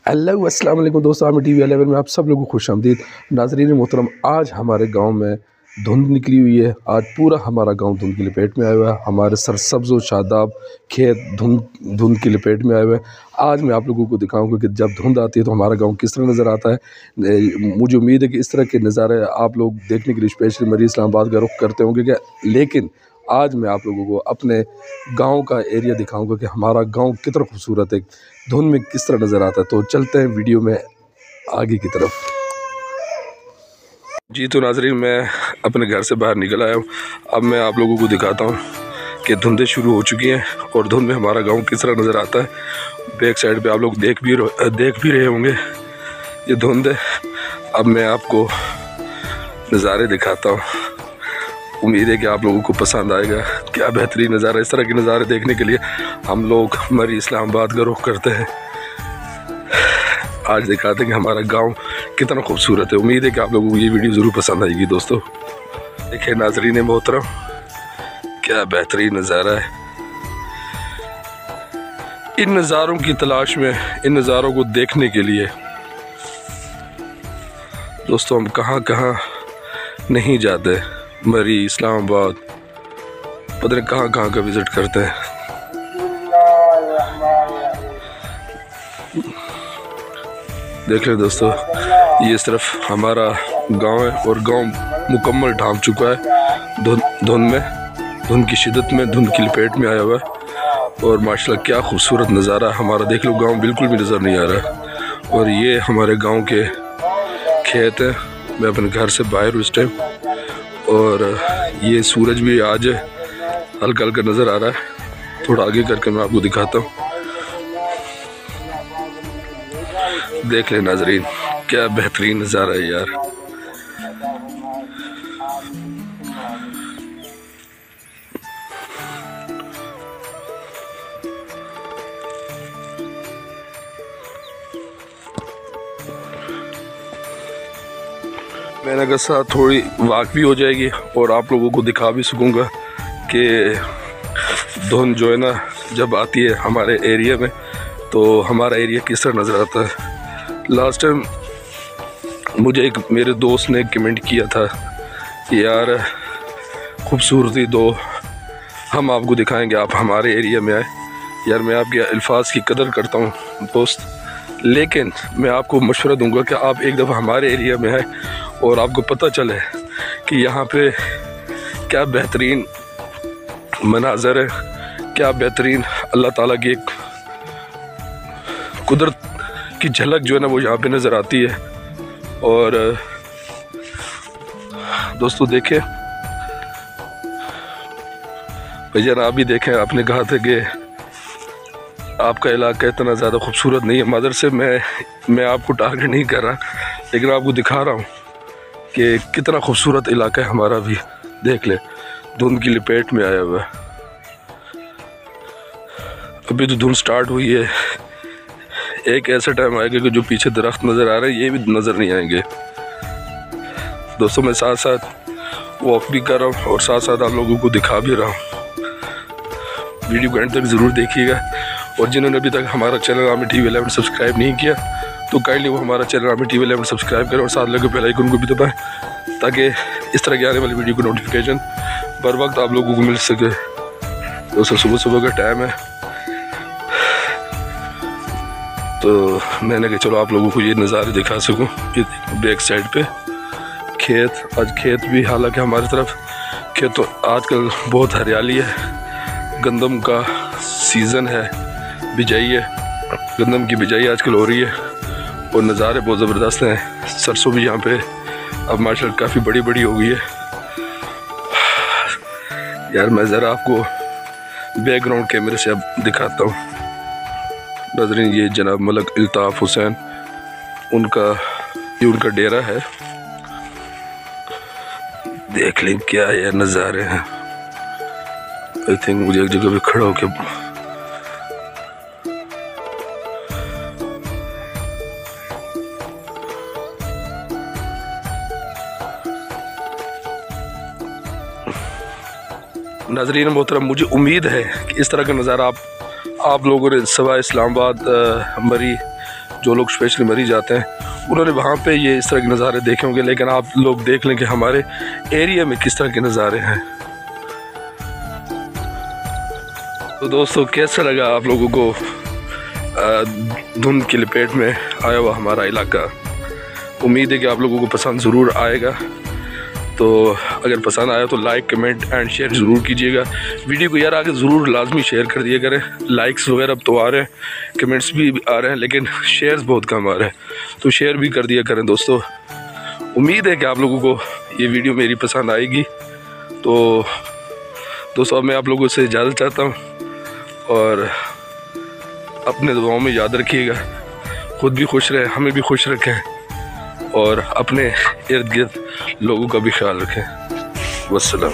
Hello अस्सलाम वालेकुम दोस्तों, आमिर टीवी 11 में आप सब लोगों को खुशामदीद। नाज़रीन मोहतरम, आज हमारे गांव में धुंध निकली हुई है। आज पूरा हमारा गांव धुंध की लपेट में आया हुआ है। हमारे सरसब्ज़ और शादाब खेत धुंध की लपेट में आए हुए हैं। आज मैं आप लोगों को दिखाऊंगा कि जब धुंध आती है तो हमारा गांव किस तरह नज़र आता है। मुझे उम्मीद है कि इस तरह के नज़ारे आप लोग देखने के लिए स्पेशली मरी इस्लामाबाद का रुख करते होंगे क्या। लेकिन आज मैं आप लोगों को अपने गांव का एरिया दिखाऊंगा कि हमारा गांव कितना खूबसूरत है, धुंध में किस तरह नज़र आता है। तो चलते हैं वीडियो में आगे की तरफ। जी तो नाज़रीन, मैं अपने घर से बाहर निकल आया हूँ। अब मैं आप लोगों को दिखाता हूँ कि धुंधें शुरू हो चुकी हैं और धुंध में हमारा गांव किस तरह नज़र आता है। बैक साइड पे आप लोग देख भी रहे होंगे ये धुंध है। अब मैं आपको नज़ारे दिखाता हूँ। उम्मीद है कि आप लोगों को पसंद आएगा। क्या बेहतरीन नज़ारा। इस तरह के नज़ारे देखने के लिए हम लोग मरी इस्लामाबाद का रुख करते हैं। आज दिखाते हैं कि हमारा गांव कितना खूबसूरत है। उम्मीद है कि आप लोगों को ये वीडियो ज़रूर पसंद आएगी। दोस्तों देखिए नाज़रीन मोहतरम, क्या बेहतरीन नज़ारा है। इन नज़ारों की तलाश में, इन नज़ारों को देखने के लिए दोस्तों हम कहाँ कहाँ नहीं जाते। मरी इस्लामाबाद पता नहीं कहाँ कहाँ का विज़िट करते हैं। देख लें दोस्तों, ये सिर्फ हमारा गांव है और गांव मुकम्मल ढांक चुका है धुंध की शिद्दत में, धुंध की लपेट में आया हुआ है। और माशाल्लाह क्या खूबसूरत नज़ारा हमारा। देख लो, गांव बिल्कुल भी नज़र नहीं आ रहा। और ये हमारे गांव के खेत है। मैं अपने घर से बाहर हूँ इस टाइम और ये सूरज भी आज हल्का हल्का नज़र आ रहा है। थोड़ा आगे करके मैं आपको दिखाता हूँ। देख ले नाज़रीन, क्या बेहतरीन नज़ारा है यार। मैंने कहा साथ थोड़ी वाक भी हो जाएगी और आप लोगों को दिखा भी सकूँगा कि धुंध जो है ना जब आती है हमारे एरिया में तो हमारा एरिया किस तरह नज़र आता है। लास्ट टाइम मुझे एक मेरे दोस्त ने कमेंट किया था कि यार खूबसूरती दो, हम आपको दिखाएंगे, आप हमारे एरिया में आए। यार मैं आपके अल्फाज की कदर करता हूँ दोस्त, लेकिन मैं आपको मशवरा दूंगा कि आप एक दफ़ा हमारे एरिया में आए और आपको पता चले कि यहाँ पे क्या बेहतरीन मनाज़र है, क्या बेहतरीन अल्लाह ताला की एक कुदरत की झलक जो है ना वो यहाँ पे नज़र आती है। और दोस्तों देखें भैया, आप भी देखें, आपने कहा था कि आपका इलाका इतना ज़्यादा खूबसूरत नहीं है। मदर से मैं आपको टारगेट नहीं कर रहा, लेकिन आपको दिखा रहा हूँ कि कितना खूबसूरत इलाका है हमारा भी। देख ले, धुंध की लपेट में आया हुआ है। अभी तो धुंध स्टार्ट हुई है। एक ऐसा टाइम आएगा कि जो पीछे दरख्त नज़र आ रहे हैं ये भी नज़र नहीं आएंगे। दोस्तों मैं साथ साथ वॉक भी कर रहा हूँ और साथ साथ आप लोगों को दिखा भी रहा हूँ। वीडियो को एंड तक ज़रूर देखिएगा। और जिन्होंने अभी तक हमारा चैनल आमिर टीवी 11 सब्सक्राइब नहीं किया तो काइंडली वो हमारा चैनल आमिर टीवी 11 सब्सक्राइब करें और साथ लगे बेल आइकन को भी दबाएं ताकि इस तरह की आने वाली वीडियो को नोटिफिकेशन बर वक्त आप लोगों को मिल सके। दोस्तों सुबह सुबह का टाइम है तो मैंने कहा चलो आप लोगों को ये नज़ारे दिखा सकूं। ये बैक साइड पे खेत, आज खेत भी, हालांकि हमारी तरफ खेत तो आजकल बहुत हरियाली है। गंदम का सीज़न है, बिजाई है, गंदम की बिजाई आजकल हो रही है और नज़ारे बहुत ज़बरदस्त हैं। सरसों भी यहाँ पे अब माशाल्लाह काफ़ी बड़ी बड़ी हो गई है। यार मैं ज़रा आपको बैकग्राउंड कैमरे से अब दिखाता हूँ। नाज़रीन ये जनाब मलक इल्ताफ़ हुसैन, ये उनका डेरा है। देख लें क्या यार नज़ारे हैं। आई थिंक मुझे एक जगह पे खड़ा होकर नाज़रीन मोहतरम, मुझे उम्मीद है कि इस तरह का नज़ारा आप लोगों ने सवा इस्लामाबाद मरी जो लोग स्पेशली मरीज जाते हैं उन्होंने वहाँ पे ये इस तरह के नज़ारे देखे होंगे, लेकिन आप लोग देख लें कि हमारे एरिया में किस तरह के नज़ारे हैं। तो दोस्तों कैसा लगा आप लोगों को धुंध की लपेट में आया हुआ हमारा इलाका? उम्मीद है कि आप लोगों को पसंद ज़रूर आएगा। तो अगर पसंद आया तो लाइक कमेंट एंड शेयर ज़रूर कीजिएगा। वीडियो को यार आगे ज़रूर लाजमी शेयर कर दिया करें। लाइक्स वगैरह अब तो आ रहे हैं, कमेंट्स भी आ रहे हैं, लेकिन शेयर्स बहुत कम आ रहे हैं, तो शेयर भी कर दिया करें दोस्तों। उम्मीद है कि आप लोगों को ये वीडियो मेरी पसंद आएगी। तो दोस्तों अब मैं आप लोगों से इजाज़त चाहता हूँ और अपने दुआओं में याद रखिएगा। ख़ुद भी खुश रहें, हमें भी खुश रखें और अपने इर्द गिर्द लोगों का भी ख्याल रखें। वस्सलाम।